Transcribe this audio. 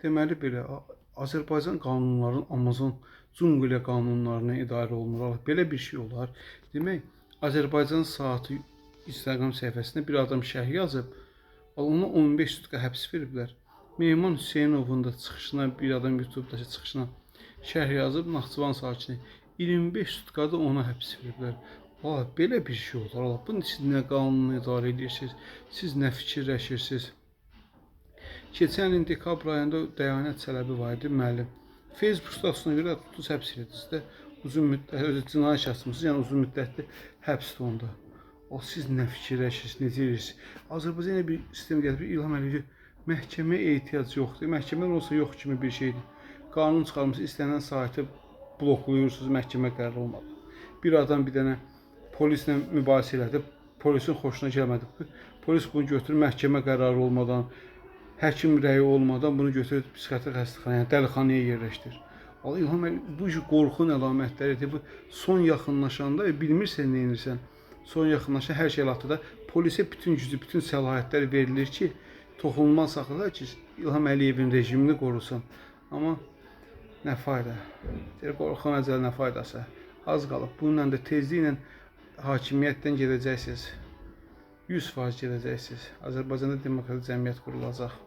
Deməli belə Azərbaycan qanunlarının Amazon Cunqile qanunlarına idarə olunur. Belə bir şey olar. Demək, Azərbaycan saatı Instagram səhifəsində bir adam şərh yazıb, ona 15 sutka həbs veriblər. Mehman Hüseynovun da çıxışına bir adam YouTube-da çıxışına şərh yazıb, Naxçıvan sakini 25 sutkada ona həbs veriblər. Belə bir şey olar. Bunun siz nə qanunu idarə edirsiniz, siz nə fikirləşirsiniz? Keçən ilin dekabr ayında dəyanət tələbi var idi, müəllim. Facebook statusuna görə tutuz həbs edildi. Uzun müddət cinayət şəxsiniz, yəni uzun müddətli həbsdir onda. Siz nə fikirləşirsiniz, necə edirsiniz? Azərbaycan bir sistem gətirib, İlham Əliyev məhkəməyə ehtiyac yoxdur. Məhkəmələr olsa yox kimi bir şeydir. Qanun çıxarmışsınız, istənilən saytı bloklayırsınız, məhkəmə qərarı olmadı. Bir adam bir dənə polislə mübahisə elədi, polisin xoşuna gəlmədi. Polis bunu götürür, məhkəmə qərarı olmadan, həkim rəyi olmadan bunu götürüb psixiatrik xəstəxanaya, dəlixanaya yerləşdirir. İlham Əliyev bu qorxunun əlamətləridir. Bu son yaxınlaşanda bilmirsən nə edirsən. Son yaxınlaşan hər şey elətdə polisə bütün gücü, bütün səlahiyyətlər verilir ki, toxunulmaz saxlalar ki, İlham Əliyevin rejimini qorusun. Amma nə fayda? Qorxan əcəl nə faydası? Az qalıb. Bununla da tezliklə hakimiyyətdən gedəcəksiniz. 100% gedəcəksiniz. Azərbaycanda demokratik cəmiyyət qurulacaq.